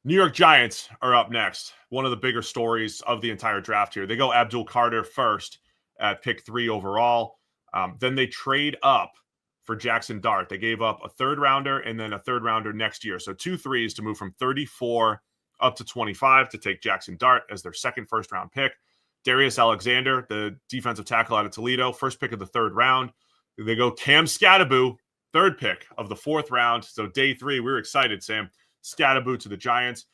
New York Giants are up next. One of the bigger stories of the entire draft here. They go Abdul first at pick 3 overall. Then they trade up for Jaxson Dart. They gave up a third rounder and then a third rounder next year. So 2 threes to move from 34 up to 25 to take Jaxson Dart as their second first round pick. Darius Alexander, the defensive tackle out of Toledo, first pick of the third round. They go Cam Skattebo, third pick of the fourth round. So day 3, we were excited, Sam. Skattebo to the Giants.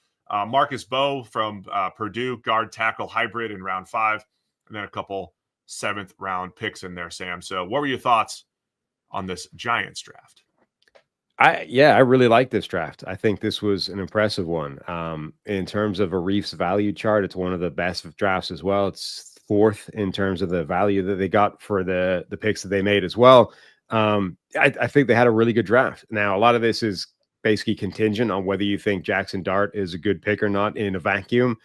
Marcus Bowe from Purdue, guard tackle hybrid in round 5. And then a couple 7th round picks in there, Sam. So what were your thoughts on this Giants draft? I really like this draft. I think this was an impressive one. In terms of a Reef's value chart, it's one of the best drafts as well. It's 4th in terms of the value that they got for the picks that they made as well. I think they had a really good draft. Now, a lot of this is basically contingent on whether you think Jaxson Dart is a good pick or not in a vacuum.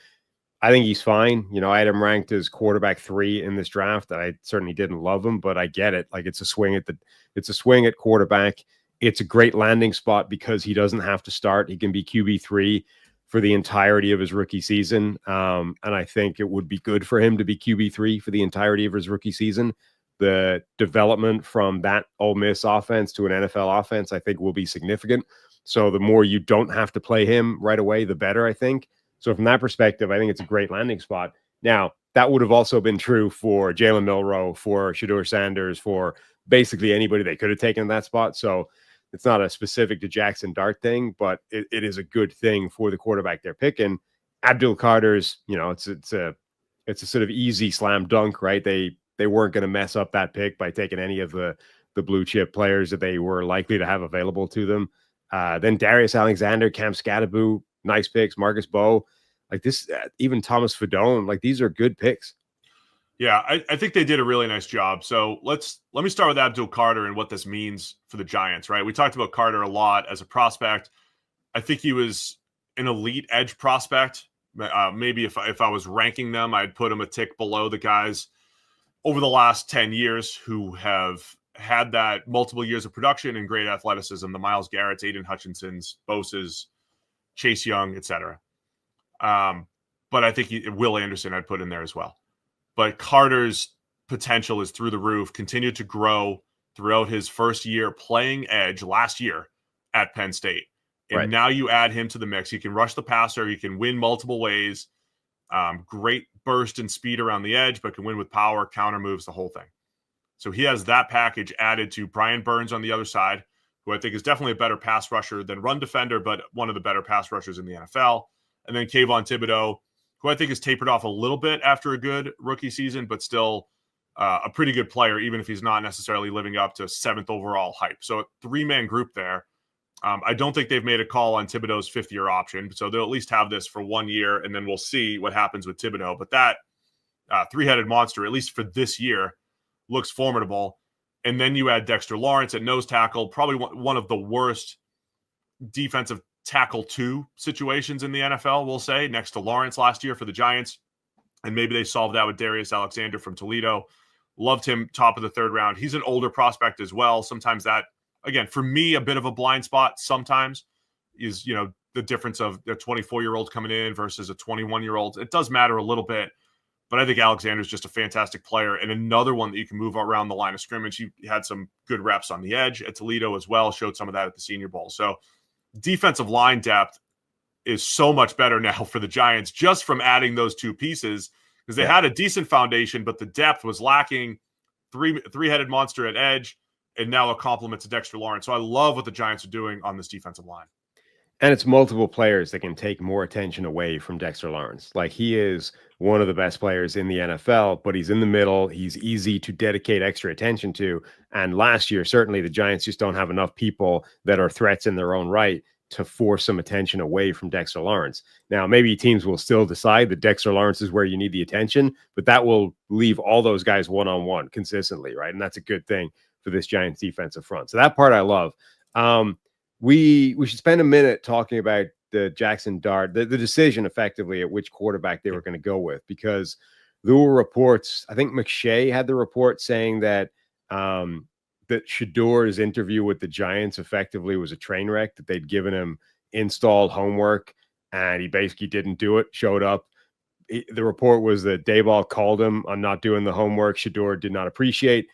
I think he's fine. You know, I had him ranked as quarterback 3 in this draft. I certainly didn't love him, but I get it. Like it's a swing at quarterback. It's a great landing spot because he doesn't have to start. He can be QB3 for the entirety of his rookie season. And I think it would be good for him to be QB3 for the entirety of his rookie season. The development from that Ole Miss offense to an NFL offense, I think, will be significant. So the more you don't have to play him right away, the better, I think. So from that perspective, I think it's a great landing spot. Now, that would have also been true for Jalen Milroe, for Shedeur Sanders, for basically anybody they could have taken in that spot. So it's not a specific to Jaxson Dart thing, but it is a good thing for the quarterback they're picking. Abdul Carter's, you know, it's a sort of easy slam dunk, right? They weren't going to mess up that pick by taking any of the blue chip players that they were likely to have available to them. Then Darius Alexander, Cam Skattebo, nice picks. Marcus Bowe, like this, even Thomas Fedone, like these are good picks. Yeah, I think they did a really nice job. So let me start with Abdul Carter and what this means for the Giants, right? We talked about Carter a lot as a prospect. I think he was an elite edge prospect. Maybe if I was ranking them, I'd put him a tick below the guys over the last 10 years who have had that multiple years of production and great athleticism, the Myles Garrett's, Aiden Hutchinson's, Bosa's, Chase Young, etc. But I think Will Anderson I'd put in there as well. But Carter's potential is through the roof, continued to grow throughout his first year playing edge last year at Penn State. And Now you add him to the mix. He can rush the passer. He can win multiple ways. Great burst and speed around the edge, but can win with power, counter moves, the whole thing. So he has that package added to Brian Burns on the other side, who I think is definitely a better pass rusher than run defender, but one of the better pass rushers in the NFL. And then Kayvon Thibodeau, who I think has tapered off a little bit after a good rookie season, but still a pretty good player, even if he's not necessarily living up to 7th overall hype. So a 3-man group there. I don't think they've made a call on Thibodeau's 5th-year option, so they'll at least have this for 1 year, and then we'll see what happens with Thibodeau. But that 3-headed monster, at least for this year, looks formidable. And then you add Dexter Lawrence at nose tackle, probably one of the worst defensive tackle 2 situations in the NFL, we'll say, next to Lawrence last year for the Giants. And maybe they solved that with Darius Alexander from Toledo. Loved him top of the 3rd round. He's an older prospect as well. Sometimes that, again, for me, a bit of a blind spot sometimes is, you know, the difference of a 24-year-old coming in versus a 21-year-old. It does matter a little bit, but I think Alexander's just a fantastic player and another one that you can move around the line of scrimmage. He had some good reps on the edge at Toledo as well, showed some of that at the Senior Bowl. So defensive line depth is so much better now for the Giants just from adding those 2 pieces, because they had a decent foundation, but the depth was lacking. Three-headed monster at edge, and now a compliment to Dexter Lawrence. So I love what the Giants are doing on this defensive line. And it's multiple players that can take more attention away from Dexter Lawrence. Like, he is one of the best players in the NFL, but he's in the middle. He's easy to dedicate extra attention to. And last year, certainly the Giants just don't have enough people that are threats in their own right to force some attention away from Dexter Lawrence. Now, maybe teams will still decide that Dexter Lawrence is where you need the attention, but that will leave all those guys one-on-one consistently, right? And that's a good thing for this Giants defensive front. So that part I love. We should spend a minute talking about the Jaxson Dart, the decision effectively at which quarterback they were going to go with, because there were reports, I think McShay had the report saying that that Shedeur's interview with the Giants effectively was a train wreck, that they'd given him installed homework and he basically didn't do it, showed up. The report was that Daboll called him on not doing the homework. Shedeur did not appreciate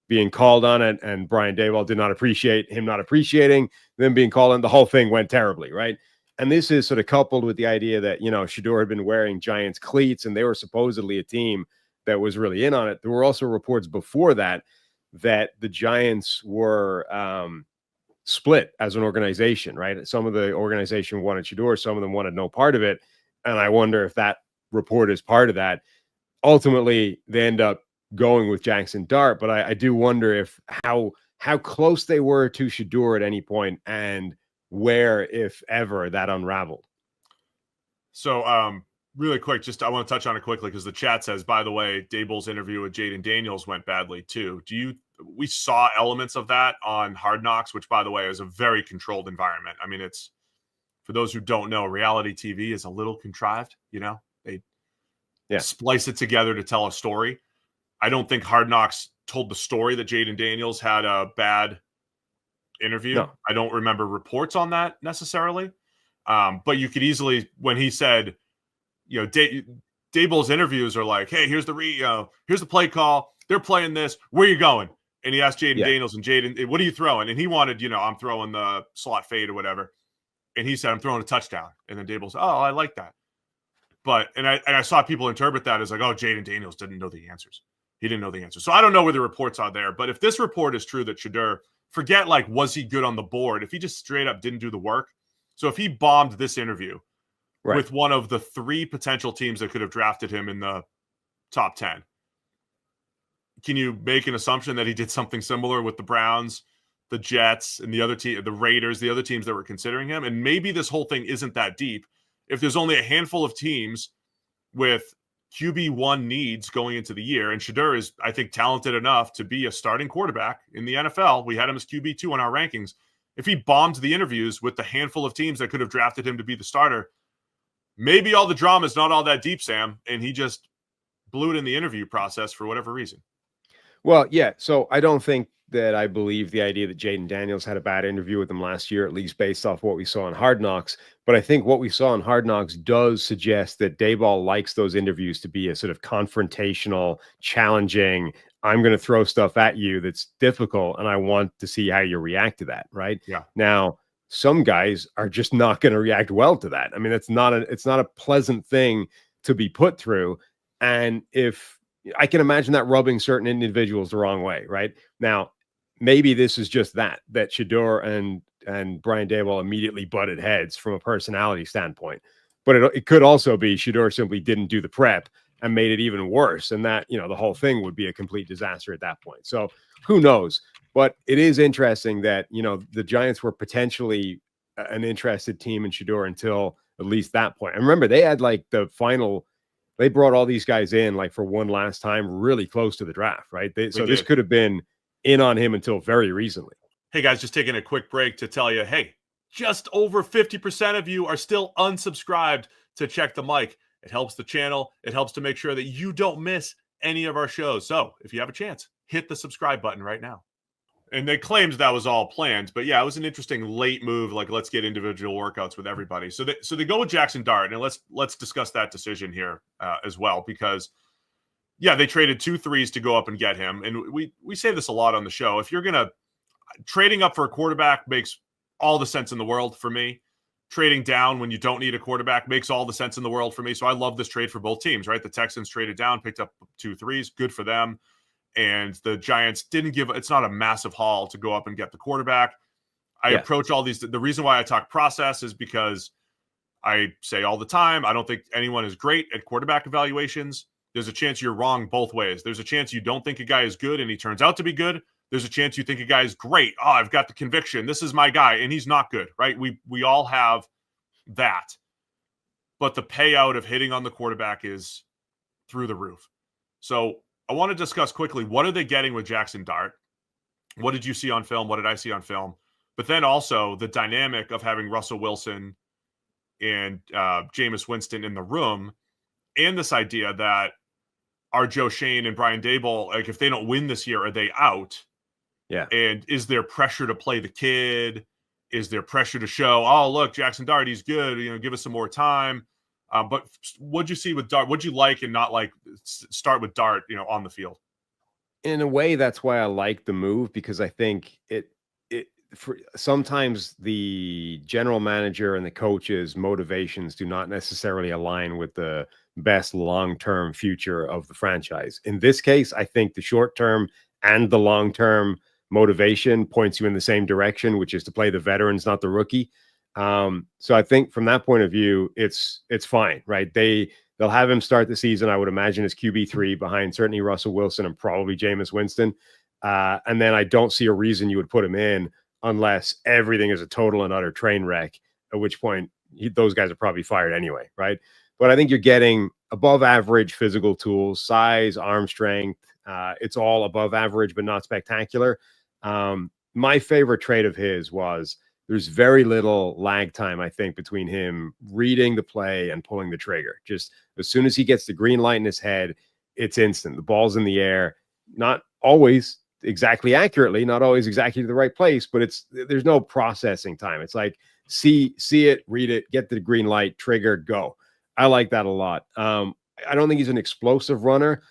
being called on it, and Brian Daboll did not appreciate him not appreciating them being called on. The whole thing went terribly, right? And this is sort of coupled with the idea that, Shedeur had been wearing Giants cleats, and they were supposedly a team that was really in on it. There were also reports before that the Giants were split as an organization, right? Some of the organization wanted Shedeur, some of them wanted no part of it. And I wonder if that report is part of that. Ultimately, they end up going with Jaxson Dart, but I do wonder if how close they were to Shedeur at any point, and where, if ever, that unraveled. So, really quick, I want to touch on it quickly because the chat says, by the way, Daboll's interview with Jaden Daniels went badly too. We saw elements of that on Hard Knocks, which, by the way, is a very controlled environment. I mean, it's, for those who don't know, reality TV is a little contrived. They splice it together to tell a story. I don't think Hard Knocks told the story that Jaden Daniels had a bad interview. No. I don't remember reports on that necessarily. But you could easily, when he said, Daboll's interviews are like, hey, here's the play call. They're playing this. Where are you going? And he asked Jaden Daniels, and Jaden, what are you throwing? And he wanted, I'm throwing the slot fade or whatever. And he said, I'm throwing a touchdown. And then Daboll said, oh, I like that. But, and I saw people interpret that as like, oh, Jaden Daniels didn't know the answers. He didn't know the answer. So I don't know where the reports are there. But if this report is true that Shedeur, forget like, was he good on the board? If he just straight up didn't do the work. So if he bombed this interview with one of the 3 potential teams that could have drafted him in the top 10, can you make an assumption that he did something similar with the Browns, the Jets, and the other team, the Raiders, the other teams that were considering him? And maybe this whole thing isn't that deep. If there's only a handful of teams with QB1 needs going into the year, and Shedeur is, I think, talented enough to be a starting quarterback in the NFL. We had him as QB2 in our rankings. If he bombed the interviews with the handful of teams that could have drafted him to be the starter, maybe all the drama is not all that deep, Sam, and he just blew it in the interview process for whatever reason. Well, yeah. So I don't think that I believe the idea that Jaden Daniels had a bad interview with him last year, at least based off what we saw in Hard Knocks. But I think what we saw in Hard Knocks does suggest that Daboll likes those interviews to be a sort of confrontational, challenging, I'm going to throw stuff at you that's difficult, and I want to see how you react to that, right? Yeah. Now, some guys are just not going to react well to that. I mean, it's not a pleasant thing to be put through. And if I can imagine that rubbing certain individuals the wrong way, right? Now, maybe this is just that Shedeur and Brian Daboll immediately butted heads from a personality standpoint. But it could also be Shedeur simply didn't do the prep and made it even worse. And that, the whole thing would be a complete disaster at that point. So who knows? But it is interesting that, the Giants were potentially an interested team in Shedeur until at least that point. And remember, they had like they brought all these guys in like for one last time, really close to the draft, right? So this could have been in on him until very recently. Hey guys, just taking a quick break to tell you, hey, just over 50% of you are still unsubscribed to Check the Mic. It helps the channel. It helps to make sure that you don't miss any of our shows. So if you have a chance, hit the subscribe button right now. And they claimed that was all planned, but yeah, it was an interesting late move. Like, let's get individual workouts with everybody. So they go with Jaxson Dart, and let's discuss that decision here as well, because yeah, they traded 2 threes to go up and get him. And we say this a lot on the show. If you're gonna trading up for a quarterback makes all the sense in the world for me. Trading down when you don't need a quarterback makes all the sense in the world for me. So I love this trade for both teams, right? The Texans traded down, picked up 2 threes, good for them. And the Giants didn't it's not a massive haul to go up and get the quarterback. I approach all these. The reason why I talk process is because I say all the time, I don't think anyone is great at quarterback evaluations. There's a chance you're wrong both ways. There's a chance you don't think a guy is good and he turns out to be good. There's a chance you think a guy is great. Oh, I've got the conviction. This is my guy, and he's not good, right? We all have that. But the payout of hitting on the quarterback is through the roof. So I want to discuss quickly, what are they getting with Jaxson Dart? What did you see on film? What did I see on film? But then also the dynamic of having Russell Wilson and Jameis Winston in the room, and this idea that are Joe Shane and Brian Daboll, like, if they don't win this year, are they out? Yeah. And is there pressure to play the kid? Is there pressure to show, oh, look, Jaxson Dart, he's good, give us some more time? But what'd you see with Dart? What'd you like and not like? Start with Dart, on the field. In a way, that's why I like the move, because I think it for sometimes the general manager and the coach's motivations do not necessarily align with the best long-term future of the franchise. In this case, I think the short-term and the long-term motivation points you in the same direction, which is to play the veterans, not the rookie. So I think from that point of view, it's fine, right? They'll have him start the season, I would imagine, as QB3 behind certainly Russell Wilson and probably Jameis Winston. And then I don't see a reason you would put him in unless everything is a total and utter train wreck, at which point those guys are probably fired anyway, right? But I think you're getting above average physical tools, size, arm strength. It's all above average, but not spectacular. My favorite trait of his was there's very little lag time, I think, between him reading the play and pulling the trigger. Just as soon as he gets the green light in his head, it's instant. The ball's in the air, not always exactly accurately, not always exactly to the right place, but there's no processing time. It's like see it, read it, get the green light, trigger, go. I like that a lot. I don't think he's an explosive runner,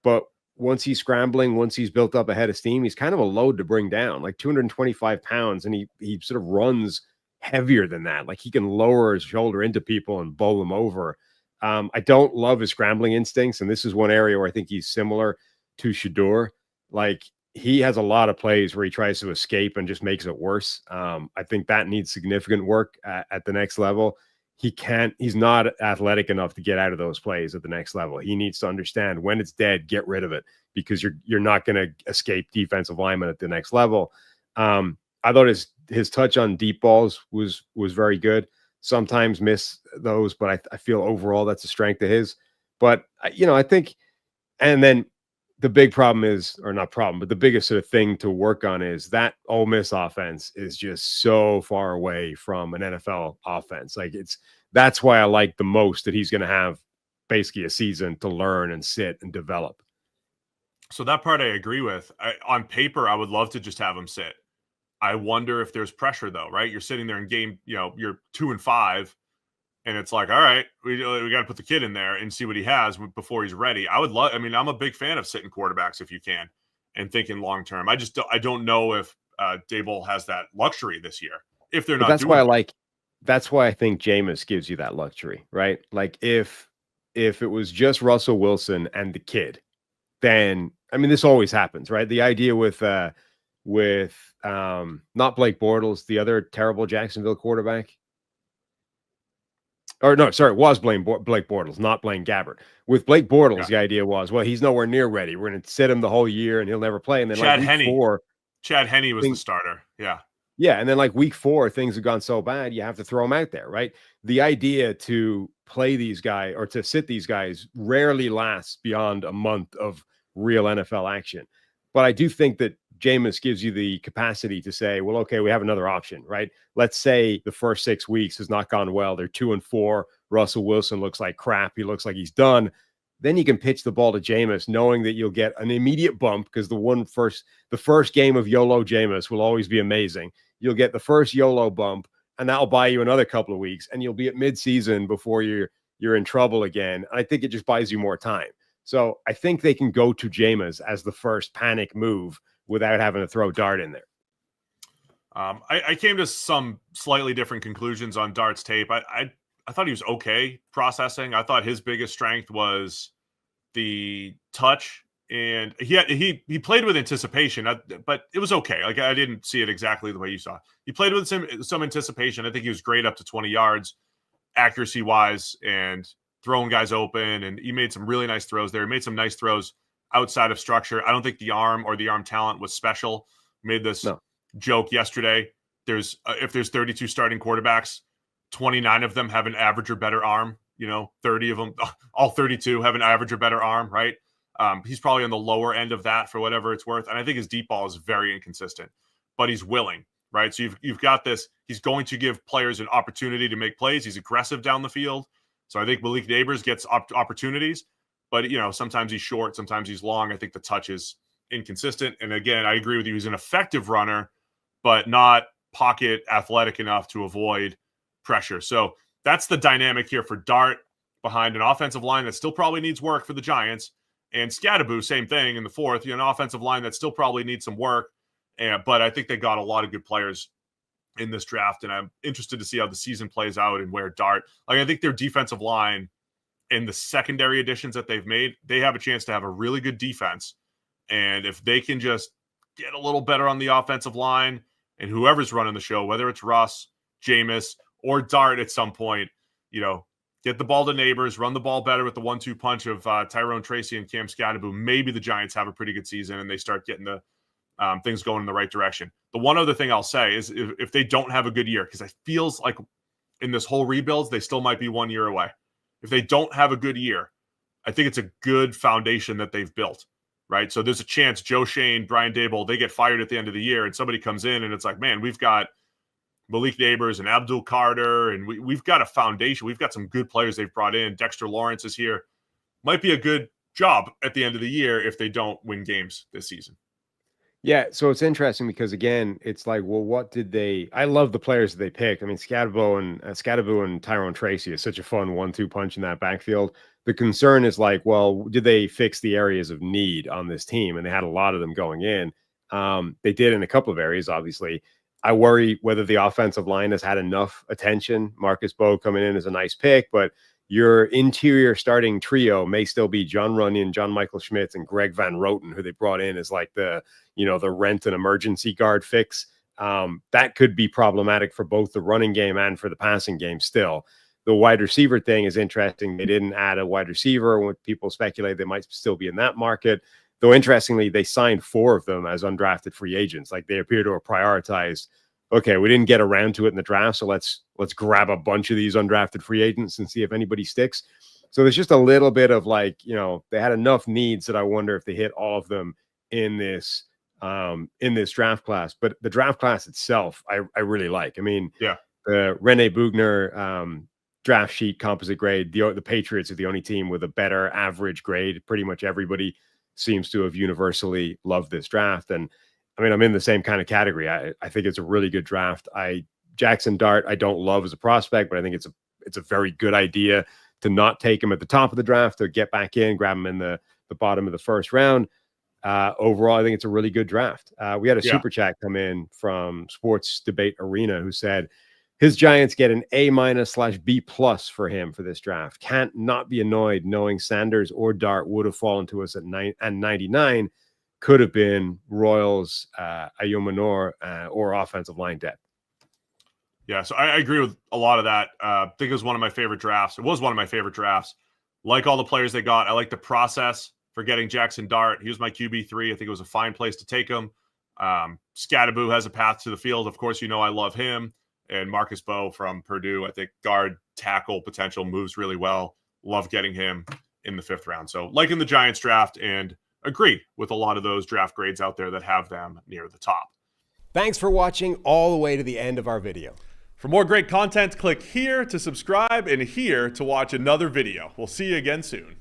but once he's scrambling, once he's built up a head of steam, he's kind of a load to bring down, like 225 pounds. And he sort of runs heavier than that. Like he can lower his shoulder into people and bowl them over. I don't love his scrambling instincts. And this is one area where I think he's similar to Shedeur. Like he has a lot of plays where he tries to escape and just makes it worse. I think that needs significant work at the next level. He's not athletic enough to get out of those plays at the next level. He needs to understand when it's dead, get rid of it, because you're not going to escape defensive linemen at the next level. I thought his touch on deep balls was very good. Sometimes miss those, but I feel overall that's a strength of his. But I think, and then the big problem is, or not problem, but the biggest sort of thing to work on is that Ole Miss offense is just so far away from an NFL offense. Like that's why I like the most that he's going to have basically a season to learn and sit and develop. So that part I agree with. On paper, I would love to just have him sit. I wonder if there's pressure though, right? You're sitting there in game, you're 2-5. And it's like, all right, we got to put the kid in there and see what he has before he's ready. I'm a big fan of sitting quarterbacks if you can and thinking long term. I don't know if Daboll has that luxury this year. If they're not, that's why I think Jameis gives you that luxury, right? Like if it was just Russell Wilson and the kid, then this always happens, right? The idea with not Blake Bortles, the other terrible Jacksonville quarterback. Or no, sorry, it was Blake Bortles, not Blaine Gabbert. With Blake Bortles, The idea was, well, he's nowhere near ready. We're going to sit him the whole year and he'll never play. And then Chad Henne was the starter. Yeah. Yeah. And then like week 4, things have gone so bad, you have to throw him out there, right? The idea to play these guys or to sit these guys rarely lasts beyond a month of real NFL action. But I do think that Jameis gives you the capacity to say, well, okay, we have another option, right? Let's say the first 6 weeks has not gone well. They're 2-4. Russell Wilson looks like crap. He looks like he's done. Then you can pitch the ball to Jameis, knowing that you'll get an immediate bump because the first game of YOLO Jameis will always be amazing. You'll get the first YOLO bump, and that'll buy you another couple of weeks, and you'll be at midseason before you're in trouble again. I think it just buys you more time. So I think they can go to Jameis as the first panic move without having to throw Dart in there. I came to some slightly different conclusions on Dart's tape. I thought he was okay processing. I thought his biggest strength was the touch, and he played with anticipation, but it was okay. Like I didn't see it exactly the way you saw. He played with some anticipation. I think he was great up to 20 yards, accuracy wise, and throwing guys open. And he made some really nice throws there. He made some nice throws outside of structure. I don't think the arm talent was special. Made this joke yesterday. If there's 32 starting quarterbacks, 29 of them have an average or better arm. 30 of them, all 32 have an average or better arm, right? He's probably on the lower end of that for whatever it's worth. And I think his deep ball is very inconsistent, but he's willing, right? So you've got this. He's going to give players an opportunity to make plays. He's aggressive down the field. So I think Malik Neighbors gets opportunities. But, sometimes he's short, sometimes he's long. I think the touch is inconsistent. And again, I agree with you. He's an effective runner, but not pocket athletic enough to avoid pressure. So that's the dynamic here for Dart behind an offensive line that still probably needs work for the Giants. And Skattebo, same thing in the fourth, an offensive line that still probably needs some work. But I think they got a lot of good players in this draft, and I'm interested to see how the season plays out and where Dart, I think their defensive line and the secondary additions that they've made, they have a chance to have a really good defense. And if they can just get a little better on the offensive line, and whoever's running the show, whether it's Russ, Jameis, or Dart at some point, get the ball to Neighbors, run the ball better with the 1-2 punch of Tyrone Tracy and Cam Skattebo, maybe the Giants have a pretty good season and they start getting the things going in the right direction. The one other thing I'll say is if they don't have a good year, because it feels like in this whole rebuilds, they still might be 1 year away. If they don't have a good year, I think it's a good foundation that they've built, right? So there's a chance Joe Shane, Brian Daboll, they get fired at the end of the year and somebody comes in and it's like, man, we've got Malik Neighbors and Abdul Carter, and we've got a foundation. We've got some good players they've brought in. Dexter Lawrence is here. Might be a good job at the end of the year if they don't win games this season. Yeah, so it's interesting because again, it's like, well, what did they? I love the players that they picked. I mean, Skattebo and Tyrone Tracy is such a fun 1-2 punch in that backfield. The concern is like, well, did they fix the areas of need on this team? And they had a lot of them going in. They did in a couple of areas, obviously. I worry whether the offensive line has had enough attention. Marcus Bowe coming in is a nice pick, but your interior starting trio may still be John Runyon, John Michael Schmitz, and Greg Van Roten, who they brought in as like the rent and emergency guard fix. That could be problematic for both the running game and for the passing game still. The wide receiver thing is interesting. They didn't add a wide receiver when people speculate they might still be in that market. Though, interestingly, they signed 4 of them as undrafted free agents. Like they appear to have prioritized, okay, we didn't get around to it in the draft, so let's grab a bunch of these undrafted free agents and see if anybody sticks. So there's just a little bit of like, they had enough needs that I wonder if they hit all of them in this draft class. But the draft class itself, I really like. I mean, yeah, the Rene Bugner draft sheet composite grade, the Patriots are the only team with a better average grade. Pretty much everybody seems to have universally loved this draft. And I mean, I'm in the same kind of category. I think it's a really good draft. Jaxson Dart, I don't love as a prospect, but I think it's a very good idea to not take him at the top of the draft, to get back in, grab him in the bottom of the first round. Overall, I think it's a really good draft. We had a super chat come in from Sports Debate Arena who said his Giants get an A-/B+ for him for this draft. Can't not be annoyed knowing Sanders or Dart would have fallen to us at 99. Could have been Royals, Ayomanor, or offensive line depth. Yeah, so I agree with a lot of that. I think it was one of my favorite drafts. It was one of my favorite drafts. Like all the players they got. I like the process for getting Jaxson Dart. He was my QB3. I think it was a fine place to take him. Skattebo has a path to the field. Of course, I love him. And Marcus Bowe from Purdue, I think guard tackle potential, moves really well. Love getting him in the 5th round. So liking the Giants draft and agree with a lot of those draft grades out there that have them near the top. Thanks for watching all the way to the end of our video. For more great content, click here to subscribe and here to watch another video. We'll see you again soon.